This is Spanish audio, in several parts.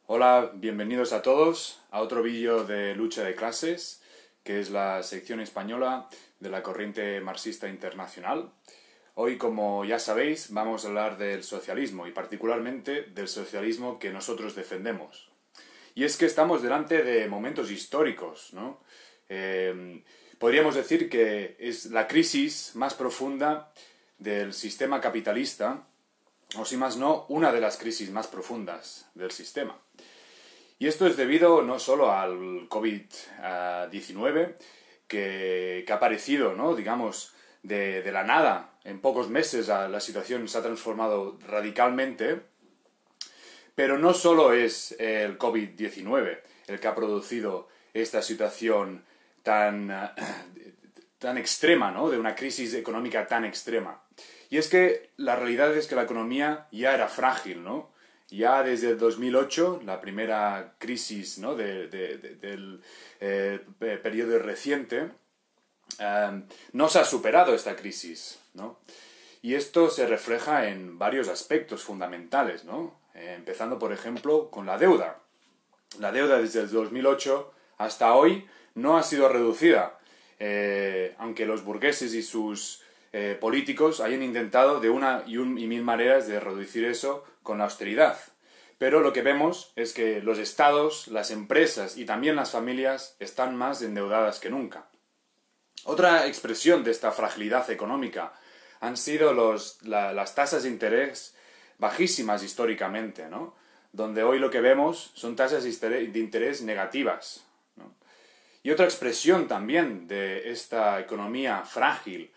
Hola, bienvenidos a todos a otro vídeo de lucha de clases, que es la sección española de la corriente marxista internacional. Hoy, como ya sabéis, vamos a hablar del socialismo y particularmente del socialismo que nosotros defendemos. Y es que estamos delante de momentos históricos, ¿no? Podríamos decir que es la crisis más profunda del sistema capitalista, o si más no, una de las crisis más profundas del sistema. Y esto es debido no solo al COVID-19, que ha aparecido, ¿no? Digamos, de la nada. En pocos meses la situación se ha transformado radicalmente, pero no solo es el COVID-19 el que ha producido esta situación tan extrema, ¿no? De una crisis económica tan extrema. Y es que la realidad es que la economía ya era frágil, ¿no? Ya desde el 2008, la primera crisis, ¿no? del periodo reciente, no se ha superado esta crisis, ¿no? Y esto se refleja en varios aspectos fundamentales, ¿no? Empezando, por ejemplo, con la deuda. La deuda desde el 2008 hasta hoy no ha sido reducida, aunque los burgueses y sus políticos hayan intentado de una y mil maneras de reducir eso con la austeridad. Pero lo que vemos es que los estados, las empresas y también las familias están más endeudadas que nunca. Otra expresión de esta fragilidad económica han sido las tasas de interés bajísimas históricamente, ¿no? Donde hoy lo que vemos son tasas de interés negativas, ¿no? Y otra expresión también de esta economía frágil,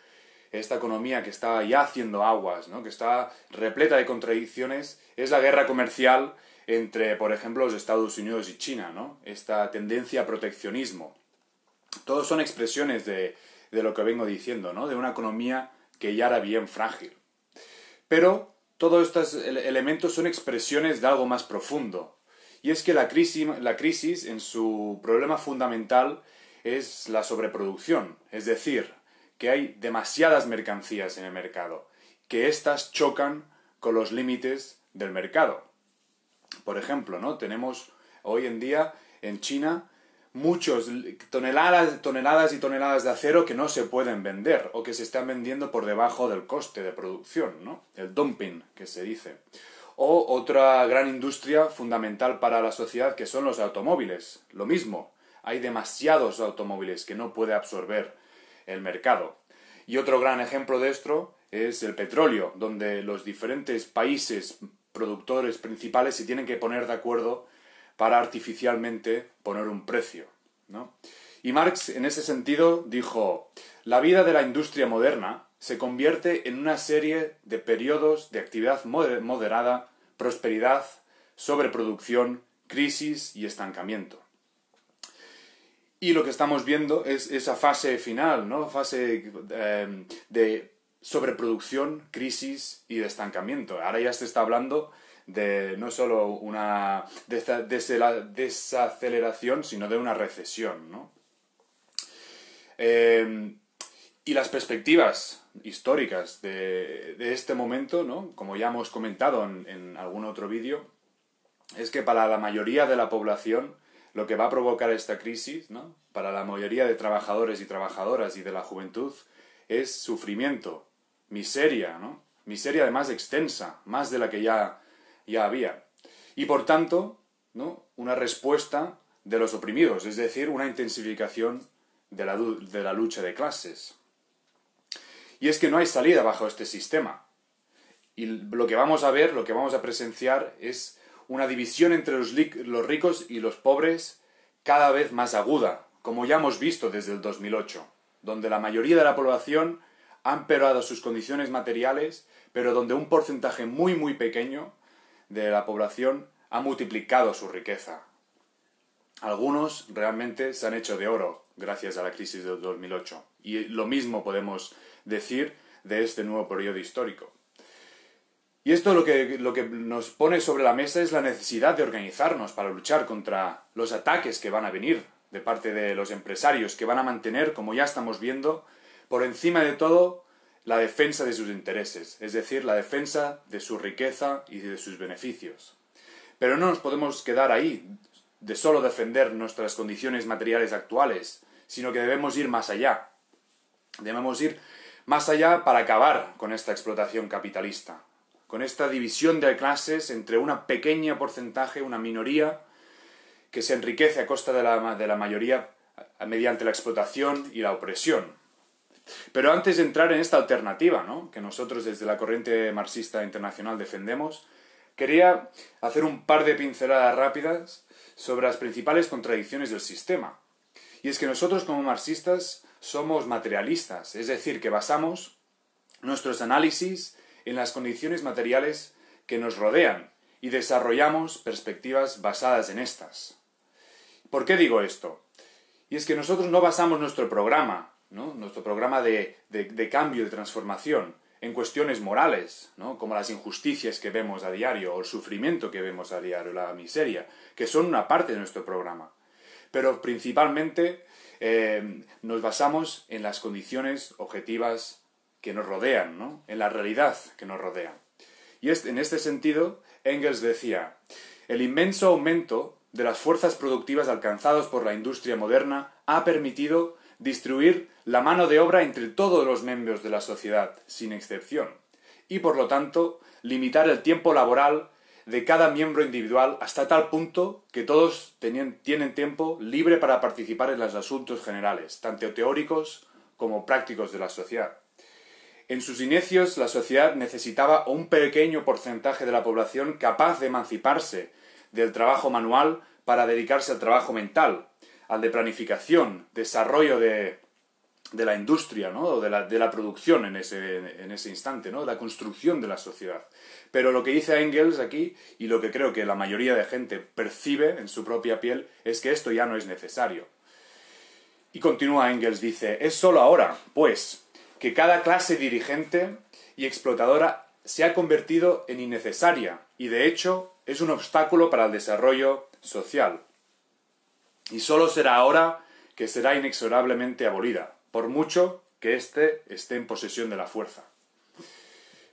esta economía que está ya haciendo aguas, ¿no? Que está repleta de contradicciones, es la guerra comercial entre, por ejemplo, los Estados Unidos y China, ¿no? Esta tendencia a proteccionismo. Todos son expresiones de lo que vengo diciendo, ¿no? De una economía que ya era bien frágil. Pero todos estos elementos son expresiones de algo más profundo. Y es que la crisis en su problema fundamental es la sobreproducción. Es decir, que hay demasiadas mercancías en el mercado, que éstas chocan con los límites del mercado. Por ejemplo, ¿no? Tenemos hoy en día en China muchos toneladas y toneladas de acero que no se pueden vender o que se están vendiendo por debajo del coste de producción, ¿no? El dumping, que se dice. O otra gran industria fundamental para la sociedad que son los automóviles. Lo mismo, hay demasiados automóviles que no puede absorber el mercado. Y otro gran ejemplo de esto es el petróleo, donde los diferentes países productores principales se tienen que poner de acuerdo para artificialmente poner un precio, ¿no? Y Marx, en ese sentido, dijo: la vida de la industria moderna se convierte en una serie de periodos de actividad moderada, prosperidad, sobreproducción, crisis y estancamiento. Y lo que estamos viendo es esa fase final, ¿no? Fase de sobreproducción, crisis y de estancamiento. Ahora ya se está hablando de no solo una desaceleración, sino de una recesión, ¿no? Y las perspectivas históricas de este momento, ¿no? Como ya hemos comentado en algún otro vídeo, es que para la mayoría de la población lo que va a provocar esta crisis, ¿no? Para la mayoría de trabajadores y trabajadoras y de la juventud, es sufrimiento, miseria, ¿no? Miseria además extensa, más de la que ya había. Y por tanto, ¿no? Una respuesta de los oprimidos, es decir, una intensificación de la lucha de clases. Y es que no hay salida bajo este sistema. Y lo que vamos a ver, lo que vamos a presenciar es una división entre los ricos y los pobres cada vez más aguda, como ya hemos visto desde el 2008, donde la mayoría de la población ha empeorado sus condiciones materiales, pero donde un porcentaje muy muy pequeño de la población ha multiplicado su riqueza. Algunos realmente se han hecho de oro gracias a la crisis del 2008, y lo mismo podemos decir de este nuevo periodo histórico. Y esto lo que nos pone sobre la mesa es la necesidad de organizarnos para luchar contra los ataques que van a venir de parte de los empresarios, que van a mantener, como ya estamos viendo, por encima de todo, la defensa de sus intereses, es decir, la defensa de su riqueza y de sus beneficios. Pero no nos podemos quedar ahí, de solo defender nuestras condiciones materiales actuales, sino que debemos ir más allá. Debemos ir más allá para acabar con esta explotación capitalista, con esta división de clases entre una pequeña porcentaje, una minoría, que se enriquece a costa de la mayoría mediante la explotación y la opresión. Pero antes de entrar en esta alternativa, ¿no?, que nosotros desde la corriente marxista internacional defendemos, quería hacer un par de pinceladas rápidas sobre las principales contradicciones del sistema. Y es que nosotros como marxistas somos materialistas, es decir, que basamos nuestros análisis en las condiciones materiales que nos rodean y desarrollamos perspectivas basadas en estas. ¿Por qué digo esto? Y es que nosotros no basamos nuestro programa, ¿no?, nuestro programa de cambio, de transformación, en cuestiones morales, ¿no?, como las injusticias que vemos a diario, o el sufrimiento que vemos a diario, la miseria, que son una parte de nuestro programa. Pero principalmente nos basamos en las condiciones objetivas que nos rodean, ¿no?, en la realidad que nos rodea. Y en este sentido, Engels decía: el inmenso aumento de las fuerzas productivas alcanzados por la industria moderna ha permitido distribuir la mano de obra entre todos los miembros de la sociedad, sin excepción, y por lo tanto limitar el tiempo laboral de cada miembro individual hasta tal punto que todos tienen tiempo libre para participar en los asuntos generales, tanto teóricos como prácticos de la sociedad. En sus inicios, la sociedad necesitaba un pequeño porcentaje de la población capaz de emanciparse del trabajo manual para dedicarse al trabajo mental, al de planificación, desarrollo de la industria, ¿no?, o de la producción en ese instante, ¿no?, la construcción de la sociedad. Pero lo que dice Engels aquí, y lo que creo que la mayoría de gente percibe en su propia piel, es que esto ya no es necesario. Y continúa Engels, dice: es solo ahora, pues, que cada clase dirigente y explotadora se ha convertido en innecesaria y, de hecho, es un obstáculo para el desarrollo social. Y solo será ahora que será inexorablemente abolida, por mucho que éste esté en posesión de la fuerza.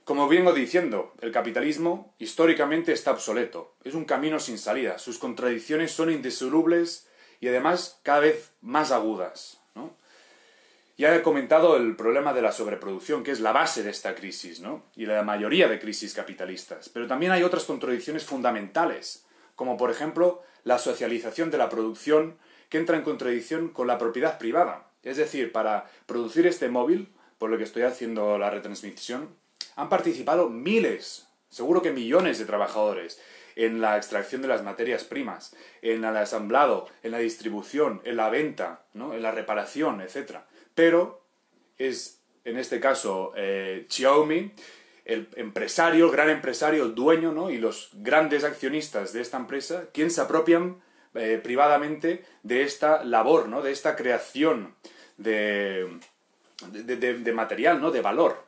Como vengo diciendo, el capitalismo históricamente está obsoleto, es un camino sin salida, sus contradicciones son indisolubles y además cada vez más agudas, ¿no? Ya he comentado el problema de la sobreproducción, que es la base de esta crisis, ¿no?, y de la mayoría de crisis capitalistas. Pero también hay otras contradicciones fundamentales, como por ejemplo la socialización de la producción, que entra en contradicción con la propiedad privada. Es decir, para producir este móvil, por lo que estoy haciendo la retransmisión, han participado miles, seguro que millones de trabajadores, en la extracción de las materias primas, en el asamblado, en la distribución, en la venta, ¿no?, en la reparación, etc. Pero es, en este caso, Xiaomi, el empresario, el gran empresario, el dueño, ¿no?, y los grandes accionistas de esta empresa, quien se apropian privadamente de esta labor, ¿no?, de esta creación de material, ¿no?, de valor.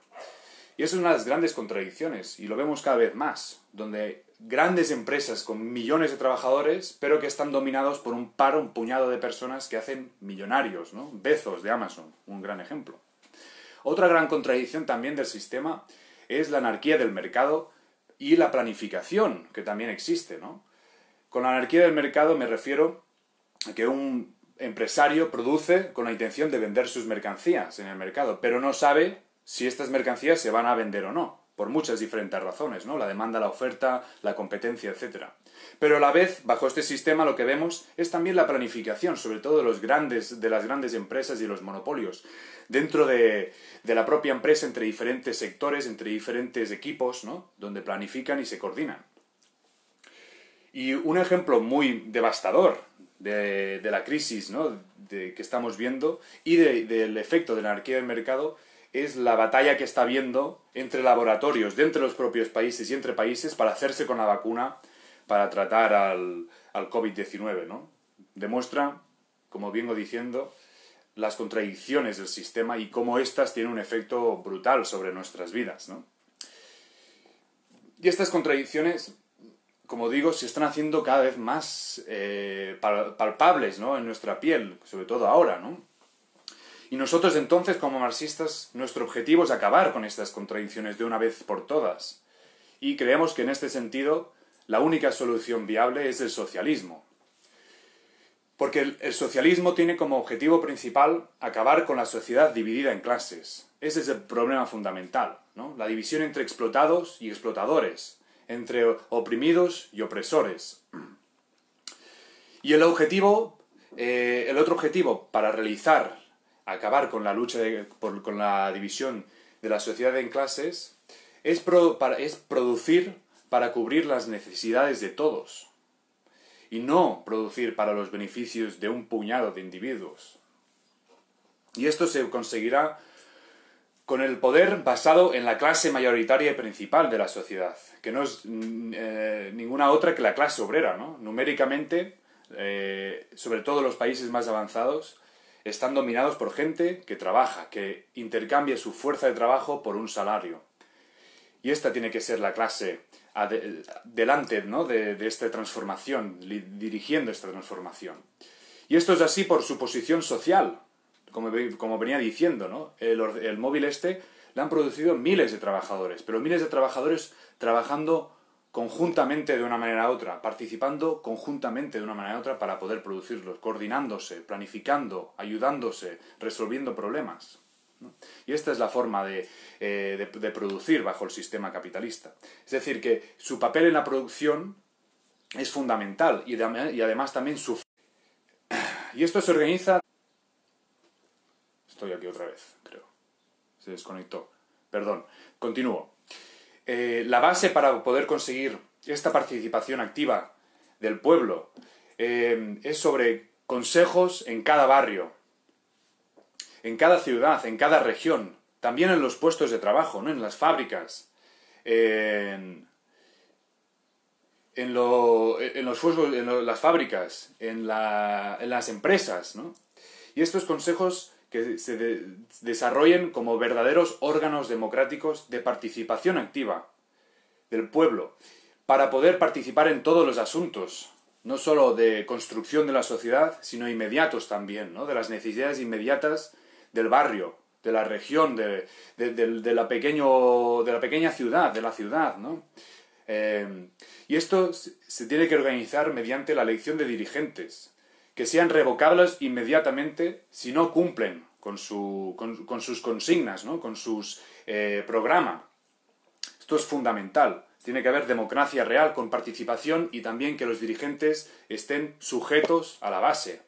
Y eso es una de las grandes contradicciones, y lo vemos cada vez más, donde grandes empresas con millones de trabajadores, pero que están dominados por un puñado de personas que hacen millonarios, ¿no? Bezos de Amazon, un gran ejemplo. Otra gran contradicción también del sistema es la anarquía del mercado y la planificación, que también existe, ¿no? Con la anarquía del mercado me refiero a que un empresario produce con la intención de vender sus mercancías en el mercado, pero no sabe si estas mercancías se van a vender o no, por muchas diferentes razones, ¿no?, la demanda, la oferta, la competencia, etc. Pero a la vez, bajo este sistema, lo que vemos es también la planificación, sobre todo de las grandes empresas y los monopolios, dentro de la propia empresa, entre diferentes sectores, entre diferentes equipos, ¿no?, donde planifican y se coordinan. Y un ejemplo muy devastador de la crisis, ¿no?, que estamos viendo y del efecto de la anarquía del mercado es la batalla que está habiendo entre laboratorios dentro de los propios países y entre países para hacerse con la vacuna para tratar al COVID-19, ¿no? Demuestra, como vengo diciendo, las contradicciones del sistema y cómo éstas tienen un efecto brutal sobre nuestras vidas, ¿no? Y estas contradicciones, como digo, se están haciendo cada vez más palpables, ¿no?, en nuestra piel, sobre todo ahora, ¿no? Y nosotros entonces, como marxistas, nuestro objetivo es acabar con estas contradicciones de una vez por todas. Y creemos que en este sentido la única solución viable es el socialismo. Porque el socialismo tiene como objetivo principal acabar con la sociedad dividida en clases. Ese es el problema fundamental, ¿no? La división entre explotados y explotadores, entre oprimidos y opresores. Y el otro objetivo para acabar con la lucha con la división de la sociedad en clases, es producir para cubrir las necesidades de todos. Y no producir para los beneficios de un puñado de individuos. Y esto se conseguirá con el poder basado en la clase mayoritaria y principal de la sociedad, que no es ninguna otra que la clase obrera, ¿no? Numéricamente, sobre todo los países más avanzados, están dominados por gente que trabaja, que intercambia su fuerza de trabajo por un salario. Y esta tiene que ser la clase delante, ¿no?, de esta transformación, dirigiendo esta transformación. Y esto es así por su posición social, como venía diciendo, ¿no? El móvil le han producido miles de trabajadores, pero miles de trabajadores trabajando conjuntamente de una manera u otra, participando conjuntamente de una manera u otra para poder producirlos, coordinándose, planificando, ayudándose, resolviendo problemas, ¿no? Y esta es la forma de producir bajo el sistema capitalista. Es decir, que su papel en la producción es fundamental y además también su... Y esto se organiza... Estoy aquí otra vez, creo. Se desconectó. Perdón. Continúo. La base para poder conseguir esta participación activa del pueblo es sobre consejos en cada barrio, en cada ciudad, en cada región, también en los puestos de trabajo, ¿no?, en las fábricas, en las fábricas, en las empresas, ¿no? Y estos consejos que se desarrollen como verdaderos órganos democráticos de participación activa del pueblo, para poder participar en todos los asuntos, no solo de construcción de la sociedad, sino inmediatos también, ¿no?, de las necesidades inmediatas del barrio, de la región, de la pequeña ciudad, de la ciudad, ¿no? Y esto se tiene que organizar mediante la elección de dirigentes, que sean revocables inmediatamente si no cumplen con sus consignas, ¿no?, con sus programas. Esto es fundamental. Tiene que haber democracia real con participación y también que los dirigentes estén sujetos a la base.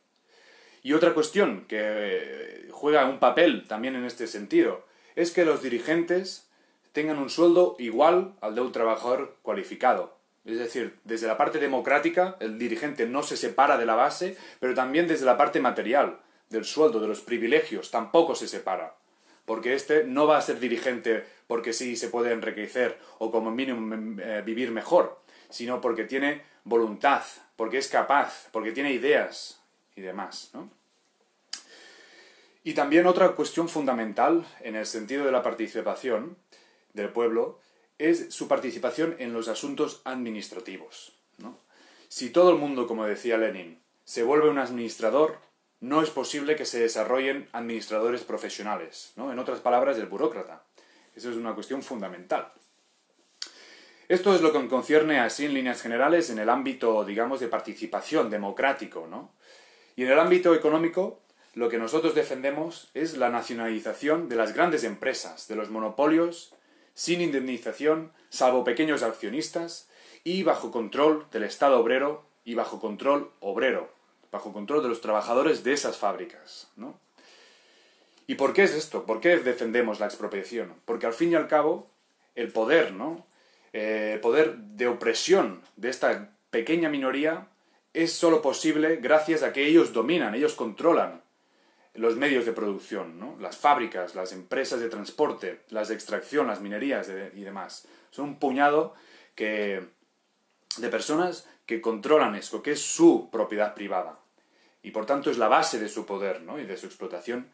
Y otra cuestión que juega un papel también en este sentido es que los dirigentes tengan un sueldo igual al de un trabajador cualificado. Es decir, desde la parte democrática, el dirigente no se separa de la base, pero también desde la parte material, del sueldo, de los privilegios, tampoco se separa. Porque este no va a ser dirigente porque sí se puede enriquecer o como mínimo vivir mejor, sino porque tiene voluntad, porque es capaz, porque tiene ideas y demás, ¿no? Y también otra cuestión fundamental en el sentido de la participación del pueblo es su participación en los asuntos administrativos, ¿no? Si todo el mundo, como decía Lenin, se vuelve un administrador, no es posible que se desarrollen administradores profesionales, ¿no? En otras palabras, el burócrata. Eso es una cuestión fundamental. Esto es lo que concierne así en líneas generales en el ámbito, digamos, de participación democrático, ¿no? Y en el ámbito económico, lo que nosotros defendemos es la nacionalización de las grandes empresas, de los monopolios, sin indemnización, salvo pequeños accionistas, y bajo control del Estado obrero y bajo control de los trabajadores de esas fábricas, ¿no? ¿Y por qué es esto? ¿Por qué defendemos la expropiación? Porque al fin y al cabo, el poder, ¿no?, el poder de opresión de esta pequeña minoría es solo posible gracias a que ellos dominan, ellos controlan los medios de producción, ¿no? Las fábricas, las empresas de transporte, las de extracción, las minerías y demás. Son un puñado de personas que controlan eso, que es su propiedad privada. Y por tanto es la base de su poder, ¿no?, y de su explotación.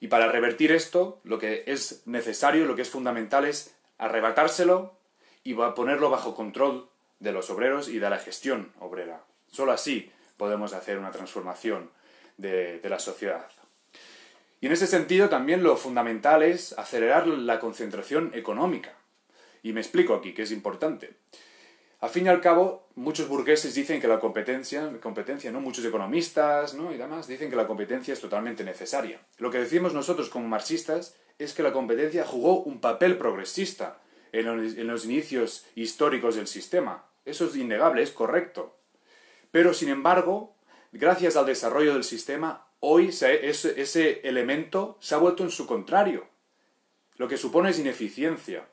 Y para revertir esto, lo que es necesario, lo que es fundamental es arrebatárselo y ponerlo bajo control de los obreros y de la gestión obrera. Solo así podemos hacer una transformación de la sociedad. Y en ese sentido también lo fundamental es acelerar la concentración económica. Y me explico aquí, que es importante. Al fin y al cabo, muchos burgueses dicen que la competencia, ¿no? Muchos economistas, ¿no? Y demás dicen que la competencia es totalmente necesaria. Lo que decimos nosotros como marxistas es que la competencia jugó un papel progresista en los inicios históricos del sistema. Eso es innegable, es correcto. Pero, sin embargo, gracias al desarrollo del sistema, hoy ese elemento se ha vuelto en su contrario. Lo que supone es ineficiencia,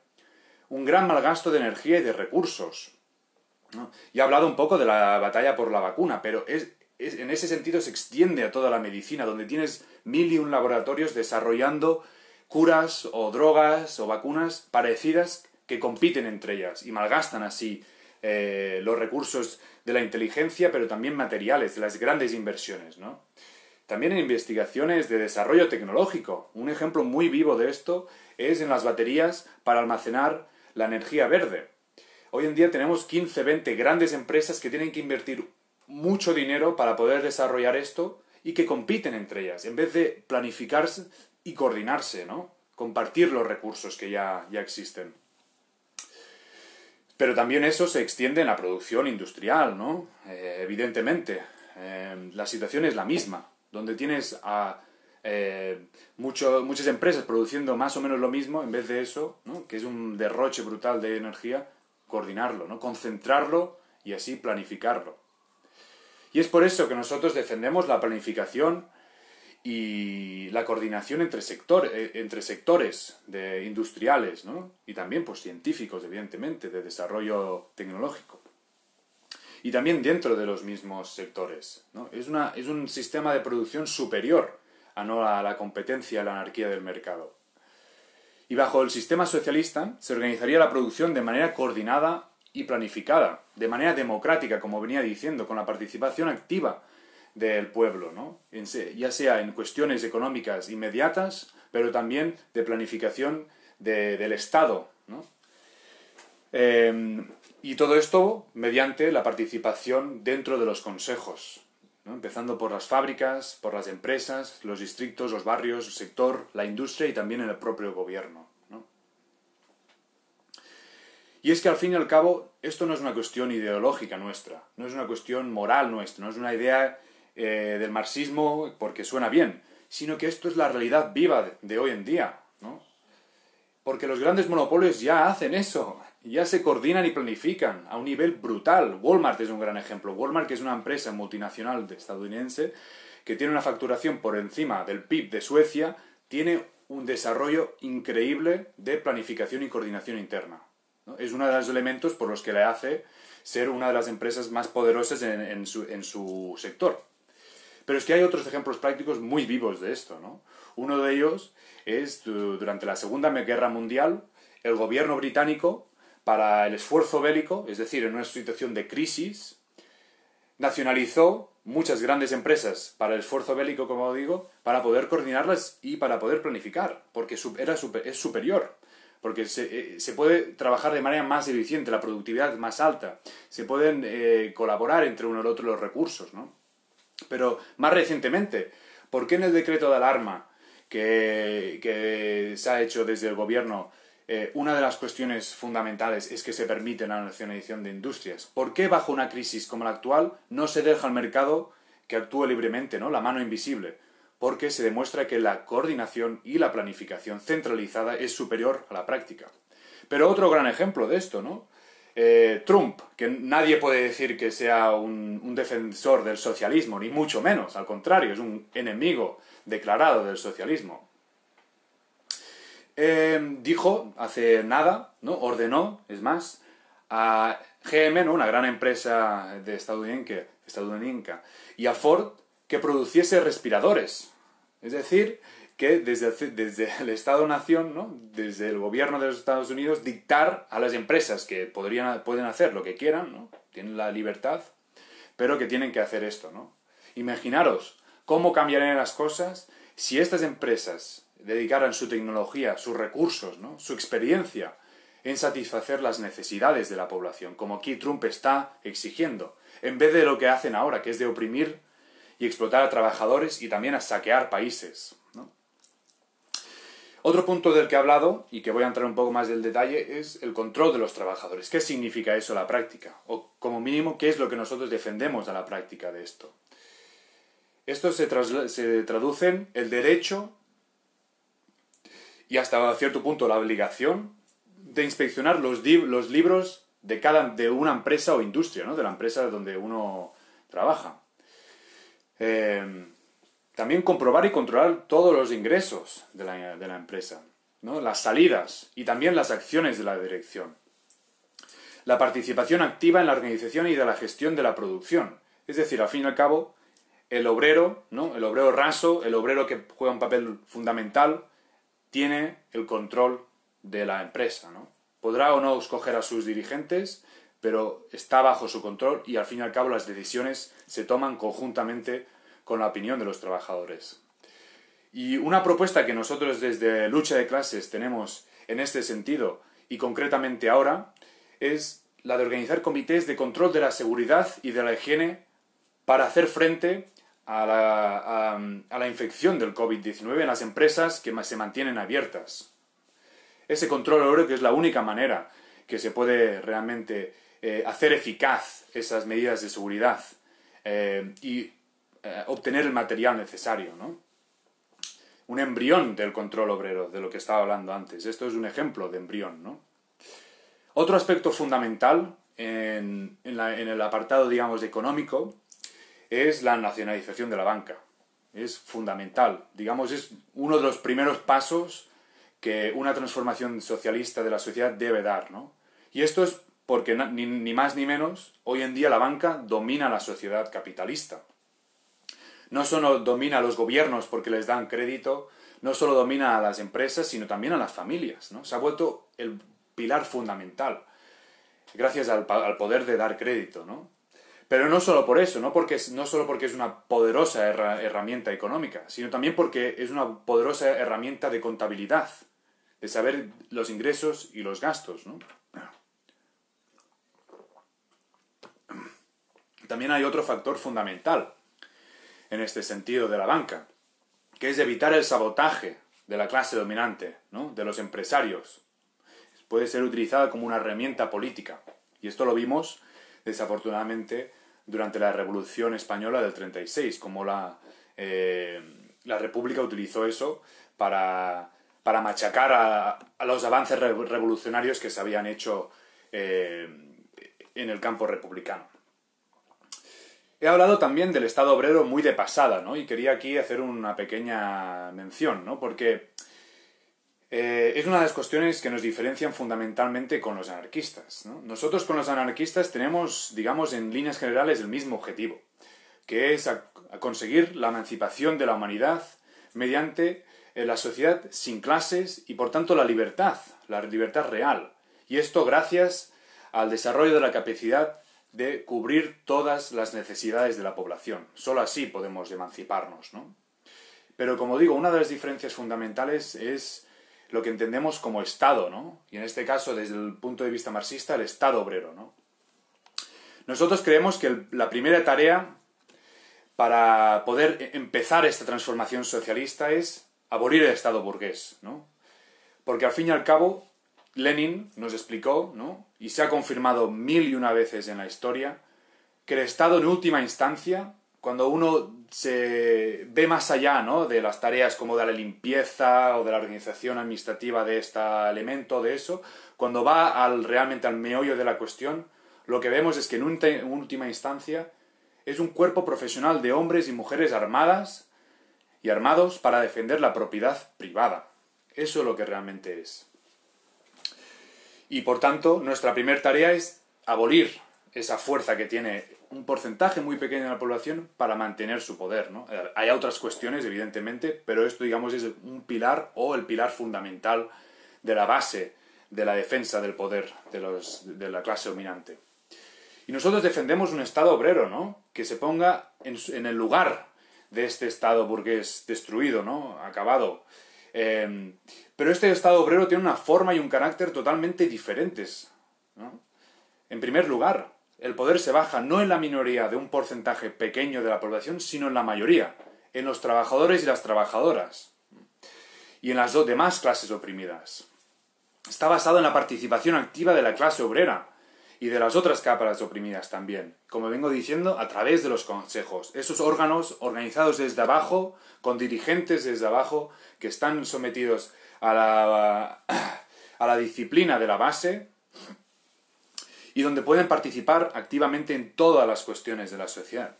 un gran malgasto de energía y de recursos, ¿no? Y he hablado un poco de la batalla por la vacuna, pero en ese sentido se extiende a toda la medicina, donde tienes 1001 laboratorios desarrollando curas o drogas o vacunas parecidas que compiten entre ellas y malgastan así los recursos de la inteligencia, pero también materiales, de las grandes inversiones, ¿no? También en investigaciones de desarrollo tecnológico. Un ejemplo muy vivo de esto es en las baterías para almacenar la energía verde. Hoy en día tenemos 15, 20 grandes empresas que tienen que invertir mucho dinero para poder desarrollar esto y que compiten entre ellas, en vez de planificarse y coordinarse, ¿no? Compartir los recursos que ya existen. Pero también eso se extiende en la producción industrial, ¿no? Evidentemente, la situación es la misma, donde tienes a muchas empresas produciendo más o menos lo mismo, en vez de eso, ¿no? Que es un derroche brutal de energía, coordinarlo, ¿no? Concentrarlo y así planificarlo. Y es por eso que nosotros defendemos la planificación y la coordinación entre sectores industriales, ¿no? Y también pues, científicos, evidentemente, de desarrollo tecnológico. Y también dentro de los mismos sectores, ¿no? Es un sistema de producción superior a la competencia, a la anarquía del mercado. Y bajo el sistema socialista se organizaría la producción de manera coordinada y planificada, de manera democrática, como venía diciendo, con la participación activa del pueblo, ¿no? Ya sea en cuestiones económicas inmediatas, pero también de planificación del Estado, ¿no? Y todo esto mediante la participación dentro de los consejos, ¿no? Empezando por las fábricas, por las empresas, los distritos, los barrios, el sector, la industria y también en el propio gobierno, ¿no? Y es que al fin y al cabo esto no es una cuestión ideológica nuestra, no es una cuestión moral nuestra, no es una idea del marxismo porque suena bien, sino que esto es la realidad viva de hoy en día, ¿no? Porque los grandes monopolios ya hacen eso, ya se coordinan y planifican a un nivel brutal. Walmart es un gran ejemplo. Walmart, que es una empresa multinacional estadounidense que tiene una facturación por encima del PIB de Suecia, tiene un desarrollo increíble de planificación y coordinación interna, ¿no? Es uno de los elementos por los que le hace ser una de las empresas más poderosas en su sector. Pero es que hay otros ejemplos prácticos muy vivos de esto, ¿no? Uno de ellos es durante la Segunda Guerra Mundial, el gobierno británico, para el esfuerzo bélico, es decir, en una situación de crisis, nacionalizó muchas grandes empresas para el esfuerzo bélico, como digo, para poder coordinarlas y para poder planificar, porque es superior. Porque se puede trabajar de manera más eficiente, la productividad más alta, se pueden colaborar entre uno y el otro los recursos, ¿no? Pero más recientemente, ¿por qué en el decreto de alarma que se ha hecho desde el gobierno una de las cuestiones fundamentales es que se permite la nacionalización de industrias? ¿Por qué bajo una crisis como la actual no se deja al mercado que actúe libremente, ¿no? La mano invisible? Porque se demuestra que la coordinación y la planificación centralizada es superior a la práctica. Pero otro gran ejemplo de esto, ¿no? Trump, que nadie puede decir que sea un defensor del socialismo, ni mucho menos, al contrario, es un enemigo declarado del socialismo. Dijo hace nada, ¿no? Ordenó, es más, a GM, ¿no? Una gran empresa estadounidense, y a Ford que produciese respiradores. Es decir, que desde el Estado-Nación, ¿no? Desde el gobierno de los Estados Unidos, dictar a las empresas que pueden hacer lo que quieran, ¿no? Tienen la libertad, pero que tienen que hacer esto, ¿no? Imaginaros cómo cambiarían las cosas si estas empresas dedicaran su tecnología, sus recursos, ¿no? Su experiencia en satisfacer las necesidades de la población, como aquí Trump está exigiendo, en vez de lo que hacen ahora, que es de oprimir y explotar a trabajadores y también a saquear países, ¿no? Otro punto del que he hablado, y que voy a entrar un poco más del detalle, es el control de los trabajadores. ¿Qué significa eso a la práctica? O, como mínimo, ¿qué es lo que nosotros defendemos a la práctica de esto? Esto se traduce en el derecho y hasta cierto punto la obligación de inspeccionar los libros de una empresa o industria, ¿no? De la empresa donde uno trabaja. También comprobar y controlar todos los ingresos de la empresa, ¿no? Las salidas y también las acciones de la dirección. La participación activa en la organización y de la gestión de la producción. Es decir, al fin y al cabo, el obrero, ¿no? El obrero raso, el obrero que juega un papel fundamental, tiene el control de la empresa, ¿no? Podrá o no escoger a sus dirigentes, pero está bajo su control y al fin y al cabo las decisiones se toman conjuntamente con la opinión de los trabajadores. Y una propuesta que nosotros desde Lucha de Clases tenemos en este sentido, y concretamente ahora, es la de organizar comités de control de la seguridad y de la higiene para hacer frente a la infección del COVID-19 en las empresas que se mantienen abiertas. Ese control, yo creo que es la única manera que se puede realmente hacer eficaz esas medidas de seguridad y obtener el material necesario, ¿no? Un embrión del control obrero, de lo que estaba hablando antes. Esto es un ejemplo de embrión, ¿no? Otro aspecto fundamental en el apartado, digamos, económico es la nacionalización de la banca. Es fundamental. Digamos, es uno de los primeros pasos que una transformación socialista de la sociedad debe dar, ¿no? Y esto es porque ni más ni menos, hoy en día la banca domina la sociedad capitalista. No solo domina a los gobiernos porque les dan crédito, no solo domina a las empresas, sino también a las familias, ¿no? Se ha vuelto el pilar fundamental, gracias al poder de dar crédito, ¿no? Pero no solo por eso, no solo porque es una poderosa herramienta económica, sino también porque es una poderosa herramienta de contabilidad, de saber los ingresos y los gastos, ¿no? También hay otro factor fundamental en este sentido de la banca, que es evitar el sabotaje de la clase dominante, ¿no? De los empresarios. Puede ser utilizada como una herramienta política. Y esto lo vimos, desafortunadamente, durante la Revolución Española del 36, como la República utilizó eso para machacar a los avances revolucionarios que se habían hecho en el campo republicano. He hablado también del Estado obrero muy de pasada, ¿no? Y quería aquí hacer una pequeña mención, ¿no? Porque es una de las cuestiones que nos diferencian fundamentalmente con los anarquistas, ¿no? Nosotros con los anarquistas tenemos, digamos, en líneas generales el mismo objetivo, que es a conseguir la emancipación de la humanidad mediante la sociedad sin clases y, por tanto, la libertad real. Y esto gracias al desarrollo de la capacidad de cubrir todas las necesidades de la población. Solo así podemos emanciparnos, ¿no? Pero, como digo, una de las diferencias fundamentales es lo que entendemos como Estado, ¿no? Y en este caso, desde el punto de vista marxista, el Estado obrero, ¿no? Nosotros creemos que la primera tarea para poder empezar esta transformación socialista es abolir el Estado burgués, ¿no? Porque al fin y al cabo, Lenin nos explicó, ¿no? Y se ha confirmado 1001 veces en la historia, que el Estado en última instancia, cuando uno se ve más allá, ¿no? De las tareas como de la limpieza o de la organización administrativa de este elemento, de eso, cuando va realmente al meollo de la cuestión, lo que vemos es que en última instancia es un cuerpo profesional de hombres y mujeres armadas y armados para defender la propiedad privada. Eso es lo que realmente es. Y por tanto, nuestra primera tarea es abolir esa fuerza que tiene un porcentaje muy pequeño de la población para mantener su poder, ¿no? Hay otras cuestiones, evidentemente, pero esto, digamos, es un pilar o el pilar fundamental de la base de la defensa del poder de la clase dominante. Y nosotros defendemos un Estado obrero, ¿no? Que se ponga en el lugar de este Estado burgués destruido, ¿no? Acabado. Pero este Estado obrero tiene una forma y un carácter totalmente diferentes, ¿no? En primer lugar, el poder se baja no en la minoría de un porcentaje pequeño de la población, sino en la mayoría, en los trabajadores y las trabajadoras. y en las dos demás clases oprimidas. Está basado en la participación activa de la clase obrera y de las otras capas oprimidas también, como vengo diciendo, a través de los consejos, esos órganos organizados desde abajo, con dirigentes desde abajo, que están sometidos a la disciplina de la base y donde pueden participar activamente en todas las cuestiones de la sociedad.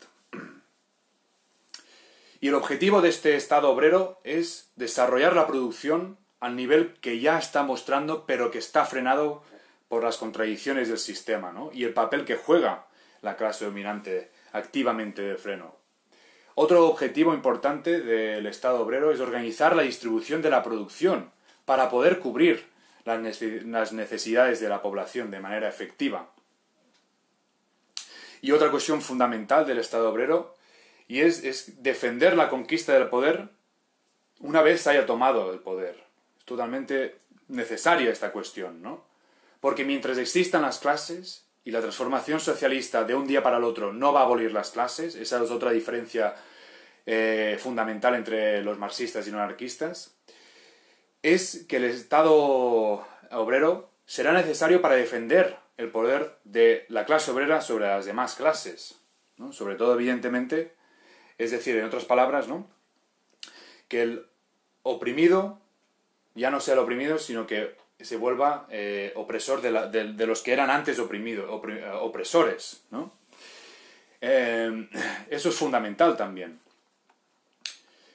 Y el objetivo de este Estado obrero es desarrollar la producción al nivel que ya está mostrando, pero que está frenado por las contradicciones del sistema, ¿no? Y el papel que juega la clase dominante activamente de freno. Otro objetivo importante del Estado obrero es organizar la distribución de la producción para poder cubrir las necesidades de la población de manera efectiva. Y otra cuestión fundamental del Estado obrero y es defender la conquista del poder una vez haya tomado el poder. Es totalmente necesaria esta cuestión, ¿no? Porque mientras existan las clases y la transformación socialista de un día para el otro no va a abolir las clases, esa es otra diferencia fundamental entre los marxistas y no anarquistas, es que el Estado obrero será necesario para defender el poder de la clase obrera sobre las demás clases, ¿no? Sobre todo, evidentemente, es decir, en otras palabras, ¿no? Que el oprimido ya no sea el oprimido, sino que se vuelva opresor de los que eran antes opresores, ¿no? Eso es fundamental también.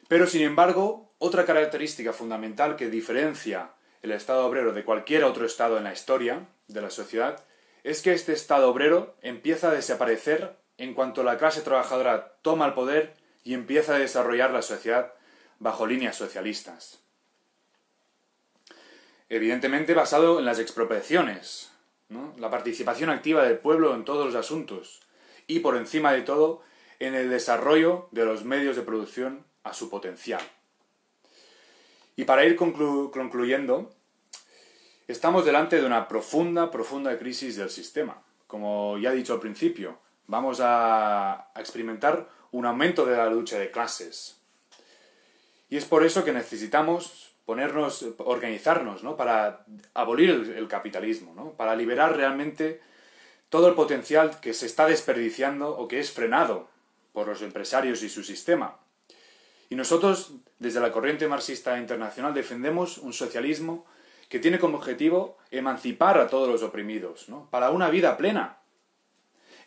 Pero, sin embargo, otra característica fundamental que diferencia el Estado obrero de cualquier otro Estado en la historia de la sociedad es que este Estado obrero empieza a desaparecer en cuanto la clase trabajadora toma el poder y empieza a desarrollar la sociedad bajo líneas socialistas. Evidentemente basado en las expropiaciones, ¿no? La participación activa del pueblo en todos los asuntos y, por encima de todo, en el desarrollo de los medios de producción a su potencial. Y para ir concluyendo, estamos delante de una profunda crisis del sistema. Como ya he dicho al principio, vamos a experimentar un aumento de la lucha de clases. Y es por eso que necesitamos organizarnos, ¿no? Para abolir el capitalismo, ¿no? Para liberar realmente todo el potencial que se está desperdiciando o que es frenado por los empresarios y su sistema. Y nosotros, desde la corriente marxista internacional, defendemos un socialismo que tiene como objetivo emancipar a todos los oprimidos, ¿no? Para una vida plena.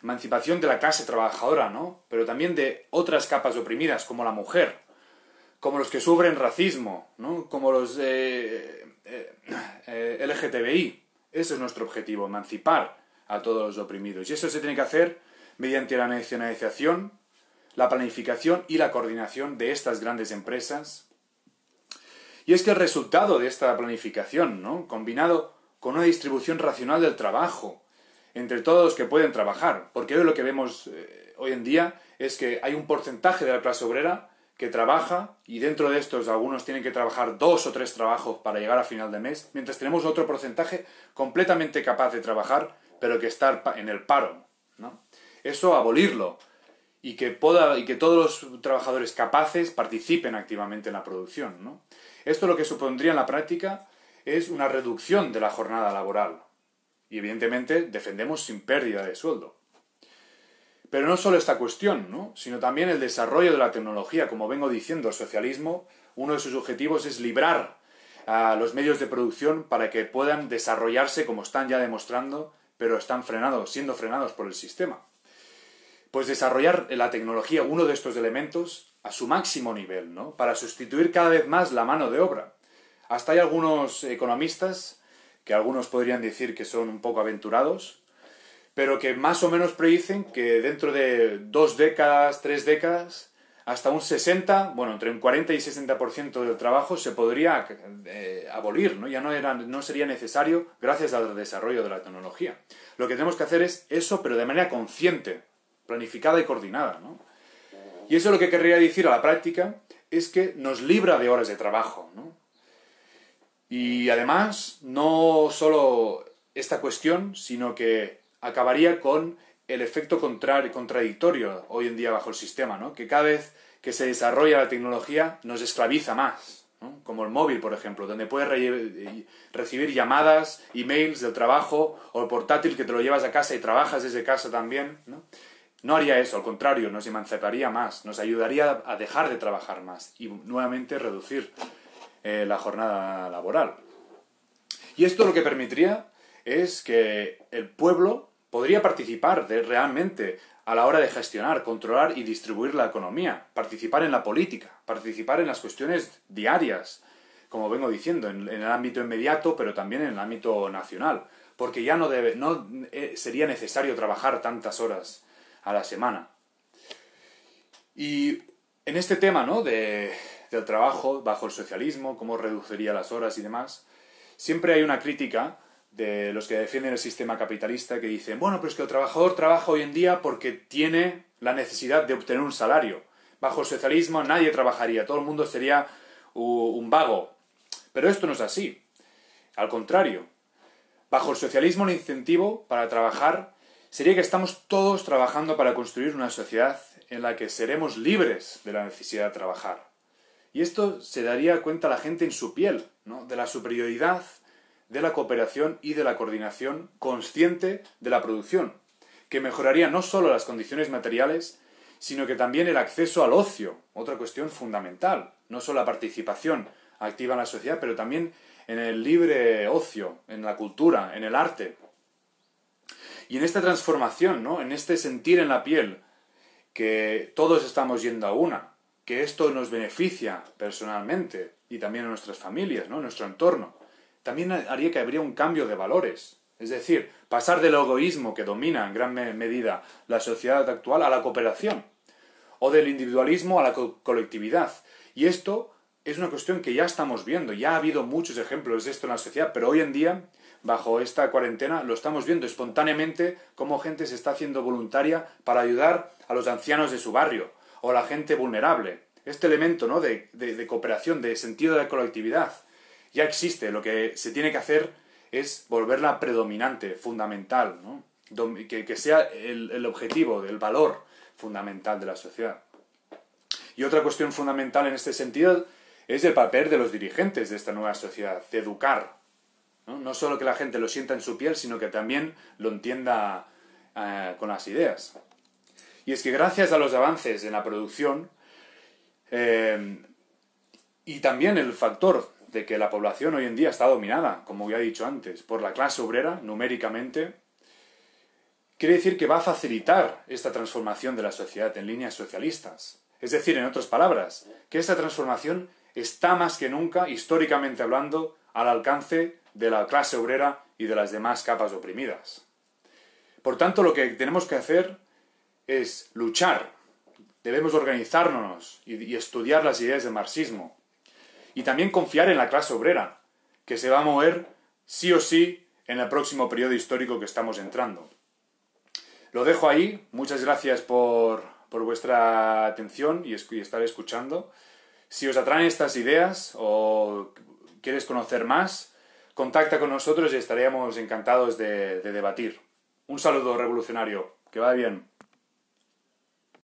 Emancipación de la clase trabajadora, ¿no? Pero también de otras capas oprimidas, como la mujer, como los que sufren racismo, ¿no? Como los LGTBI. Ese es nuestro objetivo, emancipar a todos los oprimidos. Y eso se tiene que hacer mediante la nacionalización, la planificación y la coordinación de estas grandes empresas. Y es que el resultado de esta planificación, ¿no? Combinado con una distribución racional del trabajo entre todos los que pueden trabajar, porque hoy lo que vemos hoy en día es que hay un porcentaje de la clase obrera que trabaja y dentro de estos algunos tienen que trabajar 2 o 3 trabajos para llegar a final de mes, mientras tenemos otro porcentaje completamente capaz de trabajar, pero que está en el paro, ¿no? Eso abolirlo y que todos los trabajadores capaces participen activamente en la producción, ¿no? Esto lo que supondría en la práctica es una reducción de la jornada laboral y evidentemente defendemos sin pérdida de sueldo. Pero no solo esta cuestión, ¿no? Sino también el desarrollo de la tecnología. Como vengo diciendo, el socialismo, uno de sus objetivos es librar a los medios de producción para que puedan desarrollarse como están ya demostrando, pero están siendo frenados por el sistema. Pues desarrollar la tecnología, uno de estos elementos, a su máximo nivel, ¿no? Para sustituir cada vez más la mano de obra. Hasta hay algunos economistas, que algunos podrían decir que son un poco aventurados, pero que más o menos predicen que dentro de 2 décadas, 3 décadas, hasta un 60, bueno, entre un 40 y 60% del trabajo se podría abolir, ¿no? Ya no sería necesario gracias al desarrollo de la tecnología. Lo que tenemos que hacer es eso, pero de manera consciente, planificada y coordinada, ¿no? Y eso lo que querría decir a la práctica es que nos libra de horas de trabajo, ¿no? Y además, no solo esta cuestión, sino que acabaría con el efecto contradictorio hoy en día bajo el sistema, ¿no? Que cada vez que se desarrolla la tecnología nos esclaviza más, ¿no? Como el móvil, por ejemplo, donde puedes recibir llamadas, emails del trabajo, o el portátil que te lo llevas a casa y trabajas desde casa también, ¿no? No haría eso, al contrario, nos emanciparía más, nos ayudaría a dejar de trabajar más y nuevamente reducir la jornada laboral. Y esto lo que permitiría es que el pueblo podría participar realmente a la hora de gestionar, controlar y distribuir la economía, participar en la política, participar en las cuestiones diarias, como vengo diciendo, en el ámbito inmediato, pero también en el ámbito nacional, porque ya no sería necesario trabajar tantas horas a la semana. Y en este tema, ¿no?, del trabajo bajo el socialismo, cómo reduciría las horas y demás, siempre hay una crítica de los que defienden el sistema capitalista que dicen, bueno, pero es que el trabajador trabaja hoy en día porque tiene la necesidad de obtener un salario. Bajo el socialismo nadie trabajaría, todo el mundo sería un vago. Pero esto no es así. Al contrario, bajo el socialismo el incentivo para trabajar sería que estamos todos trabajando para construir una sociedad en la que seremos libres de la necesidad de trabajar. Y esto se daría cuenta la gente en su piel, ¿no?, de la superioridad de la cooperación y de la coordinación consciente de la producción, que mejoraría no solo las condiciones materiales, sino que también el acceso al ocio, otra cuestión fundamental, no solo la participación activa en la sociedad, pero también en el libre ocio, en la cultura, en el arte. Y en esta transformación, ¿no?, en este sentir en la piel que todos estamos yendo a una, que esto nos beneficia personalmente y también a nuestras familias, ¿no?, nuestro entorno, también haría que habría un cambio de valores. Es decir, pasar del egoísmo que domina en gran medida la sociedad actual a la cooperación, o del individualismo a la colectividad. Y esto es una cuestión que ya estamos viendo, ya ha habido muchos ejemplos de esto en la sociedad, pero hoy en día, bajo esta cuarentena, lo estamos viendo espontáneamente cómo gente se está haciendo voluntaria para ayudar a los ancianos de su barrio, o a la gente vulnerable. Este elemento, ¿no?, de cooperación, de sentido de colectividad, ya existe. Lo que se tiene que hacer es volverla predominante, fundamental, ¿no?, que sea el objetivo, el valor fundamental de la sociedad. Y otra cuestión fundamental en este sentido es el papel de los dirigentes de esta nueva sociedad, de educar, ¿no? No solo que la gente lo sienta en su piel, sino que también lo entienda con las ideas. Y es que gracias a los avances en la producción y también el factor de que la población hoy en día está dominada, como ya he dicho antes, por la clase obrera, numéricamente, quiere decir que va a facilitar esta transformación de la sociedad en líneas socialistas. Es decir, en otras palabras, que esta transformación está más que nunca, históricamente hablando, al alcance de la clase obrera y de las demás capas oprimidas. Por tanto, lo que tenemos que hacer es luchar. Debemos organizarnos y estudiar las ideas del marxismo. Y también confiar en la clase obrera, que se va a mover sí o sí en el próximo periodo histórico que estamos entrando. Lo dejo ahí. Muchas gracias por vuestra atención y estar escuchando. Si os atraen estas ideas o quieres conocer más, contacta con nosotros y estaríamos encantados de debatir. Un saludo revolucionario. Que vaya bien.